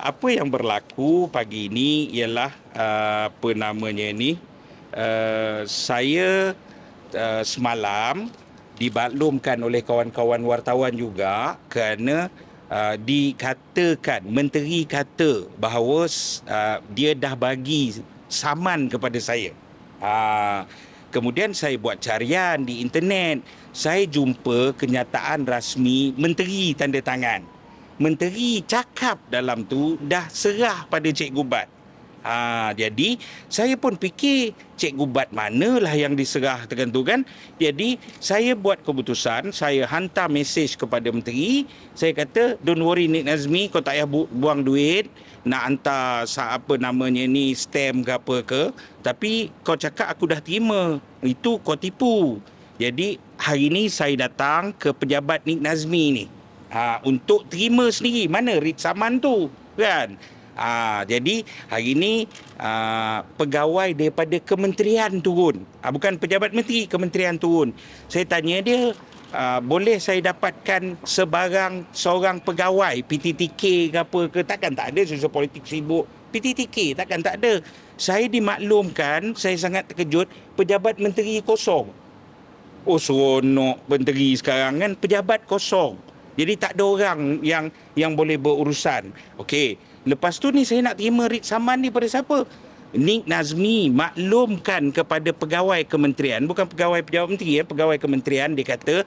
Apa yang berlaku pagi ini ialah saya semalam dimaklumkan oleh kawan-kawan wartawan juga kerana dikatakan menteri kata bahawa dia dah bagi saman kepada saya. Kemudian saya buat carian di internet, saya jumpa kenyataan rasmi menteri tanda tangan. Menteri cakap dalam tu dah serah pada Cikgu Bat. Jadi saya pun fikir Cikgu Bat manalah yang diserah tu kan. Jadi saya buat keputusan, saya hantar mesej kepada menteri, saya kata don't worry Nik Nazmi, kau tak payah buang duit nak hantar stem ke apa ke, tapi kau cakap aku dah terima, itu kau tipu. Jadi hari ini saya datang ke pejabat Nik Nazmi ni untuk terima sendiri mana writ saman tu kan. Jadi hari ini pegawai daripada kementerian turun, bukan pejabat menteri, kementerian turun. Saya tanya dia, boleh saya dapatkan seorang pegawai PTTK ke apa ke? Takkan tak ada, susah politik sibuk PTTK, takkan tak ada. Saya dimaklumkan, saya sangat terkejut, pejabat menteri kosong. Oh, seronok menteri sekarang kan, pejabat kosong. Jadi tak ada orang yang boleh berurusan. Okey, lepas tu ni saya nak terima writ saman ni pada siapa? Nik Nazmi maklumkan kepada pegawai kementerian, bukan pegawai pejabat menteri, pegawai kementerian. Dia kata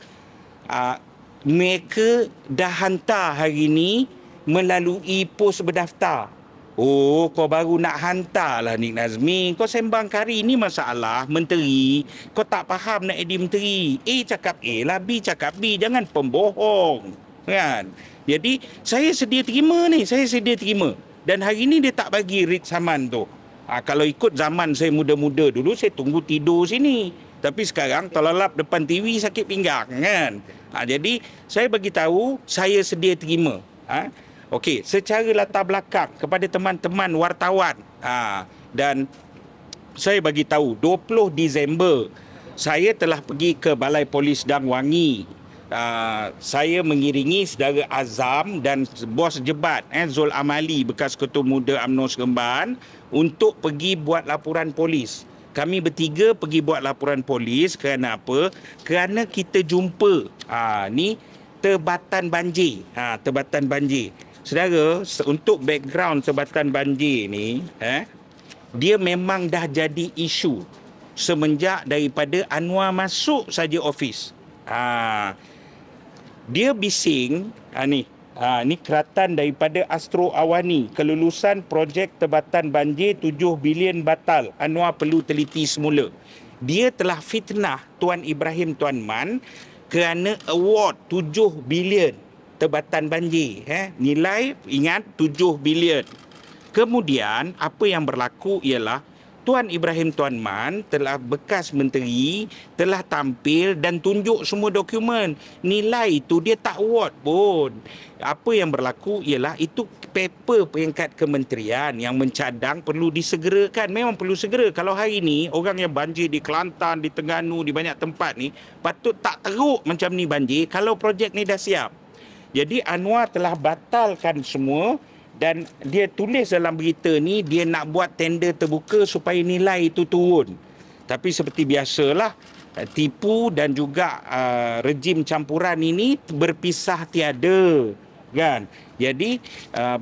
mereka dah hantar hari ni melalui pos berdaftar. Oh, kau baru nak hantar lah Nik Nazmi. Kau sembang kari ni masalah menteri. Kau tak faham nak jadi menteri. A cakap A lah, B cakap B. Jangan pembohong. Kan? Jadi, saya sedia terima ni. Saya sedia terima. Dan hari ni dia tak bagi writ saman tu. Kalau ikut zaman saya muda-muda dulu, saya tunggu tidur sini. Tapi sekarang, terlelap depan TV sakit pinggang. Kan? Jadi, saya bagi tahu saya sedia terima. Okey, secara latar belakang kepada teman-teman wartawan, dan saya bagi tahu 20 Disember saya telah pergi ke Balai Polis Dang Wangi. Saya mengiringi saudara Azam dan bos jebat Zul Amali, bekas ketua muda UMNO Seremban, untuk pergi buat laporan polis. Kami bertiga pergi buat laporan polis kerana apa? Kerana kita jumpa ni tebatan banjir. Tebatan banjir. Saudara, untuk background tebatan banjir ni, dia memang dah jadi isu semenjak daripada Anwar masuk saja ofis. Dia bising, ni keratan daripada Astro Awani, kelulusan projek tebatan banjir 7 bilion batal. Anwar perlu teliti semula. Dia telah fitnah Tuan Ibrahim Tuan Man kerana award 7 bilion tebatan banjir. Nilai, ingat, 7 bilion. Kemudian, apa yang berlaku ialah Tuan Ibrahim Tuan Man telah bekas menteri, telah tampil dan tunjuk semua dokumen. Nilai itu dia tak award pun. Apa yang berlaku ialah itu paper peringkat kementerian yang mencadang perlu disegerakan. Memang perlu segera. Kalau hari ini orang yang banjir di Kelantan, di Terengganu, di banyak tempat ni, patut tak teruk macam ni banjir kalau projek ni dah siap. Jadi Anwar telah batalkan semua dan dia tulis dalam berita ni dia nak buat tender terbuka supaya nilai itu turun. Tapi seperti biasalah, tipu dan juga rejim campuran ini berpisah tiada, kan? Jadi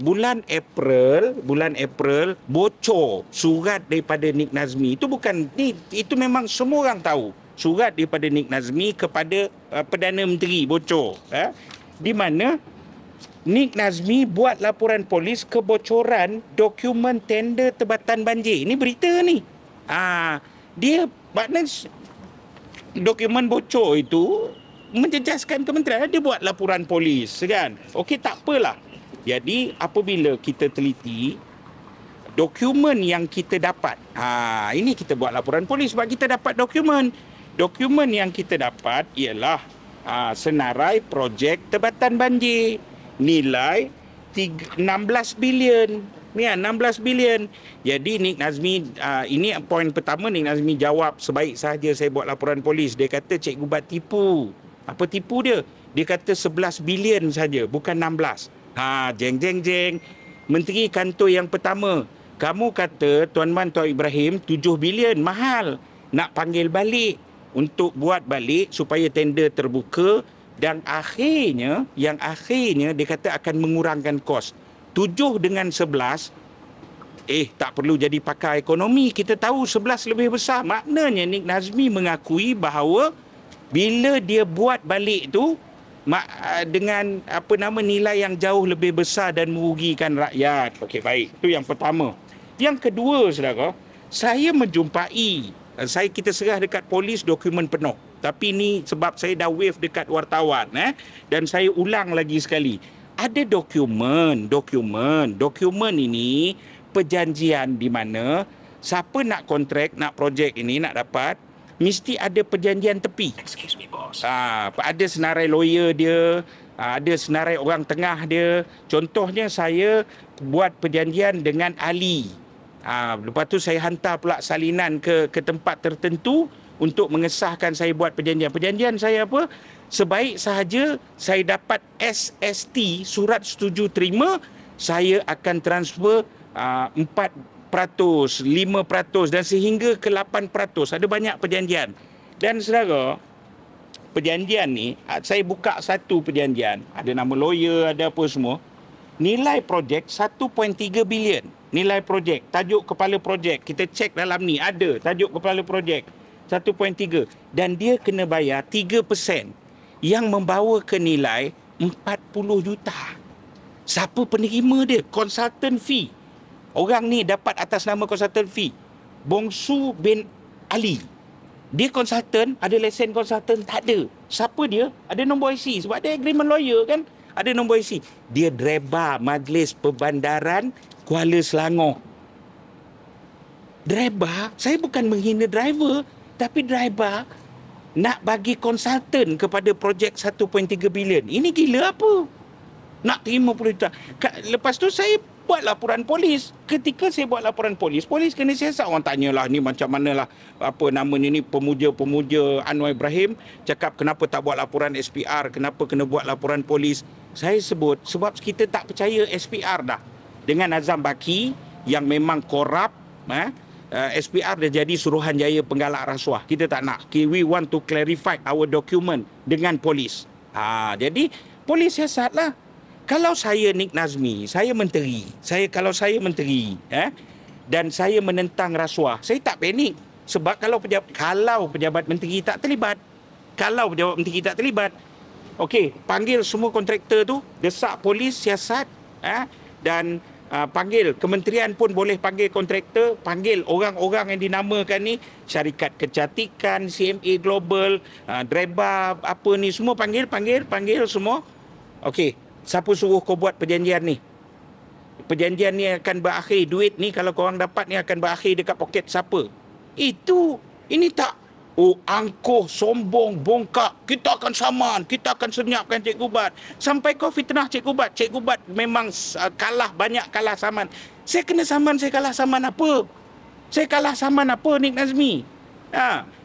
bulan April bocor surat daripada Nik Nazmi. Itu bukan ni, itu memang semua orang tahu. Surat daripada Nik Nazmi kepada Perdana Menteri bocor, di mana Nik Nazmi buat laporan polis kebocoran dokumen tender tebatan banjir. Ini berita ni. Dia maknanya dokumen bocor itu menjejaskan kementerian. Dia buat laporan polis, kan? Okey, tak apalah. Jadi apabila kita teliti dokumen yang kita dapat, ini kita buat laporan polis sebab kita dapat dokumen. Dokumen yang kita dapat ialah senarai projek tebatan banjir. Nilai 16 bilion. Ni 16 bilion. Jadi Nik Nazmi, ini poin pertama, Nik Nazmi jawab sebaik sahaja saya buat laporan polis. Dia kata Cikgu Bat tipu. Apa tipu dia? Dia kata 11 bilion saja, bukan 16. Jeng jeng jeng. Menteri Kantor yang pertama, kamu kata Tuan Man Tuan Ibrahim 7 bilion mahal. Nak panggil balik untuk buat balik supaya tender terbuka dan yang akhirnya dia kata akan mengurangkan kos. 7 dengan 11 tak perlu jadi pakar ekonomi. Kita tahu 11 lebih besar. Maknanya Nik Nazmi mengakui bahawa bila dia buat balik tu dengan nilai yang jauh lebih besar dan merugikan rakyat. Okey, baik. Itu yang pertama. Yang kedua, saudara, saya menjumpai, kita serah dekat polis dokumen penuh. Tapi ni sebab saya dah wave dekat wartawan dan saya ulang lagi sekali. Ada dokumen ini perjanjian di mana siapa nak kontrak, nak projek ini, nak dapat, mesti ada perjanjian tepi. Excuse me, boss. Ada senarai lawyer dia, ada senarai orang tengah dia. Contohnya saya buat perjanjian dengan Ali. Lepas tu saya hantar pula salinan ke tempat tertentu untuk mengesahkan saya buat perjanjian. Perjanjian saya apa? Sebaik sahaja saya dapat SST, surat setuju terima, saya akan transfer 4%, 5% dan sehingga ke 8%. Ada banyak perjanjian. Dan saudara, perjanjian ni, saya buka satu perjanjian. Ada nama lawyer, ada apa semua. Nilai projek 1.3 bilion. Nilai projek, tajuk kepala projek. Kita cek dalam ni, ada tajuk kepala projek. 1.3. Dan dia kena bayar 3% yang membawa ke nilai 40 juta. Siapa penerima dia? Consultant fee. Orang ni dapat atas nama consultant fee. Bongsu bin Ali. Dia konsultan, ada lesen konsultan? Tak ada. Siapa dia? Ada nombor IC. Sebab dia agreement lawyer kan? Ada nombor IC. Dia driver Majlis Perbandaran Kuala Selangor. Driver? Saya bukan menghina driver. Tapi driver nak bagi konsultan kepada projek 1.3 bilion. Ini gila apa? Nak terima 10 juta. Lepas tu saya buat laporan polis. Ketika saya buat laporan polis, polis kena siasat. Orang tanyalah ni macam manalah ni pemuja-pemuja Anwar Ibrahim cakap kenapa tak buat laporan SPR, kenapa kena buat laporan polis. Saya sebut sebab kita tak percaya SPR dah. Dengan Azam Baki yang memang korup, SPR dah jadi Suruhanjaya Penggalak Rasuah. Kita tak nak. We want to clarify our document dengan polis. Jadi polis siasatlah. Kalau saya Nik Nazmi, saya menteri. Kalau saya menteri, dan saya menentang rasuah, saya tak panik. Sebab kalau pejabat menteri tak terlibat. Okey, panggil semua kontraktor tu, desak polis siasat, dan panggil kementerian pun boleh panggil kontraktor, panggil orang-orang yang dinamakan ni, syarikat kecantikan, CMA Global, Dreba, apa ni semua panggil semua. Okey, siapa suruh kau buat perjanjian ni? Perjanjian ni akan berakhir, duit ni kalau korang dapat ni akan berakhir dekat poket siapa? Ini tak. Angkuh, sombong, bongkak, kita akan saman, kita akan senyapkan Cikgu Bat. Sampai kau fitnah Cikgu Bat. Cikgu Bat memang banyak kalah saman. Saya kena saman, saya kalah saman apa? Nik Nazmi?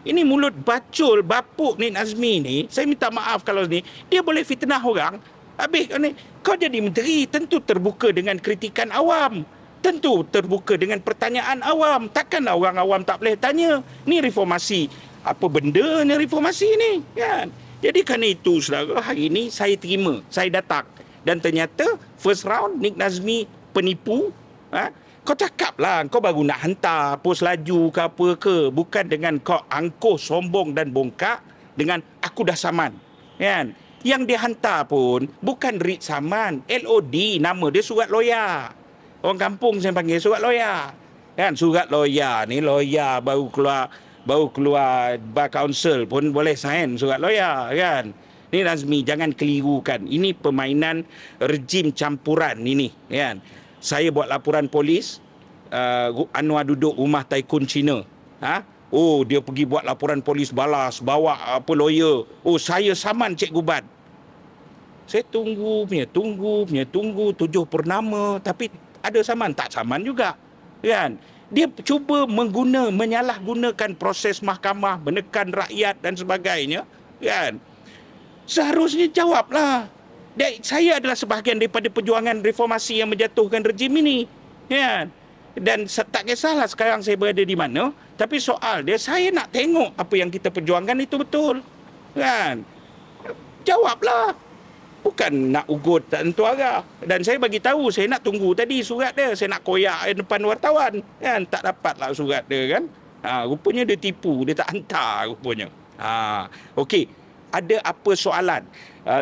Ini mulut bacul, bapuk Nik Nazmi ni. Saya minta maaf kalau ni, dia boleh fitnah orang. Habis kau jadi menteri, tentu terbuka dengan kritikan awam. Tentu terbuka dengan pertanyaan awam. Takkanlah orang awam tak boleh tanya. Ni reformasi. Apa benda ni reformasi ni? Kan? Jadi kerana itu, saudara, hari ini saya terima. Saya datang. Dan ternyata first round Nik Nazmi penipu. Kau cakaplah, kau baru nak hantar pos laju ke apa ke. Bukan dengan kau angkuh, sombong dan bongkak. Dengan aku dah saman. Kan? Yang dia hantar pun bukan writ saman. LOD, nama dia surat lawyer. Orang kampung saya panggil surat lawyer. Kan? Surat lawyer ni, lawyer baru keluar bar council pun boleh sign surat lawyer, kan? Ni Nazmi, jangan kelirukan. Ini permainan rejim campuran ini, kan? Saya buat laporan polis, Anwar duduk rumah tycoon Cina. Dia pergi buat laporan polis balas, bawa lawyer. Saya saman Cikgu Bat. Saya tunggu 7 purnama, tapi ada saman, tak saman juga, kan? Dia cuba menyalahgunakan proses mahkamah, menekan rakyat dan sebagainya, kan? Seharusnya jawablah. Dan saya adalah sebahagian daripada perjuangan reformasi yang menjatuhkan rejim ini. Ya. Dan tak kisahlah sekarang saya berada di mana, tapi soal dia, saya nak tengok apa yang kita perjuangkan itu betul. Kan? Jawablah. Bukan nak ugut tak tentu arah. Dan saya bagi tahu, saya nak tunggu tadi surat dia. Saya nak koyak depan wartawan. Kan? Tak dapatlah surat dia kan. Rupanya dia tipu. Dia tak hantar rupanya. Okey. Ada apa soalan?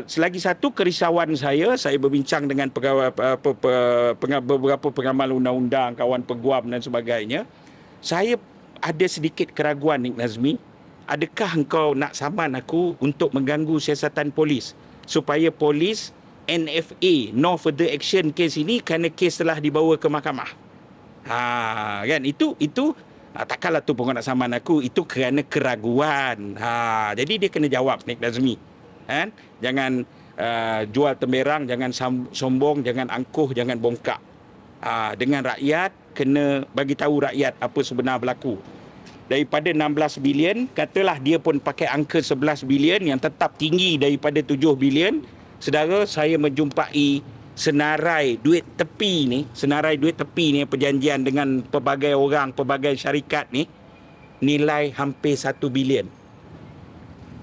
Selagi satu kerisauan saya berbincang dengan pegawai, beberapa pengamal undang-undang, kawan peguam dan sebagainya. Saya ada sedikit keraguan, Nik Nazmi. Adakah engkau nak saman aku untuk mengganggu siasatan polis? Supaya polis NFA, no further action case ini, kerana kes telah dibawa ke mahkamah. Kan itu takkanlah tu pun nak saman aku, itu kerana keraguan. Jadi dia kena jawab, Nik Nazmi. Kan? Jangan jual temberang, jangan sombong, jangan angkuh, jangan bongkak. Dengan rakyat, kena bagi tahu rakyat apa sebenar berlaku. Daripada 16 bilion, katalah dia pun pakai angka 11 bilion yang tetap tinggi daripada 7 bilion. Saudara, saya menjumpai senarai duit tepi ni, perjanjian dengan pelbagai orang, pelbagai syarikat ni, nilai hampir 1 bilion.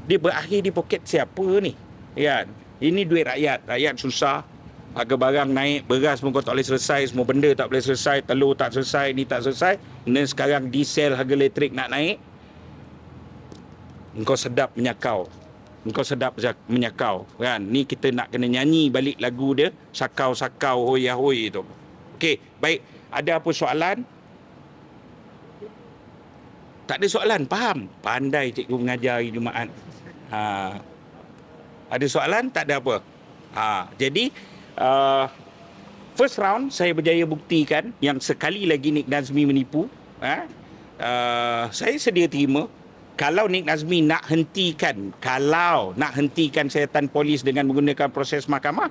Dia berakhir di poket siapa ni? Ya, ini duit rakyat. Rakyat susah. Harga barang naik, beras pun kau tak boleh selesai, semua benda tak boleh selesai, telur tak selesai, ni tak selesai. Dan sekarang diesel, harga elektrik nak naik. Engkau sedap menyakau. Kan? Ni kita nak kena nyanyi balik lagu dia, sakau-sakau hoi-hoi tu. Okey, baik. Ada apa soalan? Tak ada soalan, faham? Pandai cikgu mengajar hari Jumaat. Ada soalan? Tak ada apa. Jadi first round saya berjaya buktikan yang sekali lagi Nik Nazmi menipu. Saya sedia terima kalau Nik Nazmi nak hentikan siasatan polis dengan menggunakan proses mahkamah.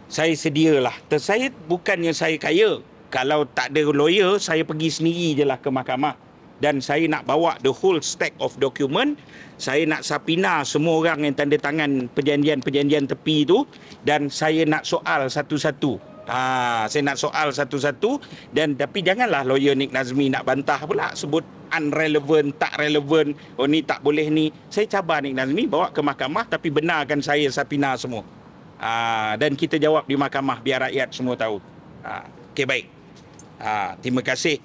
Saya sedialah. Saya bukannya saya kaya. Kalau tak ada lawyer, saya pergi sendiri je lah ke mahkamah. Dan saya nak bawa the whole stack of document. Saya nak sapina semua orang yang tanda tangan perjanjian-perjanjian tepi itu. Dan saya nak soal satu-satu. Dan tapi janganlah lawyer Nik Nazmi nak bantah pula. Sebut unrelevant, tak relevan. Oh ni tak boleh ni. Saya cabar Nik Nazmi bawa ke mahkamah. Tapi benarkan saya sapina semua. Dan kita jawab di mahkamah biar rakyat semua tahu. Okey, baik. Terima kasih.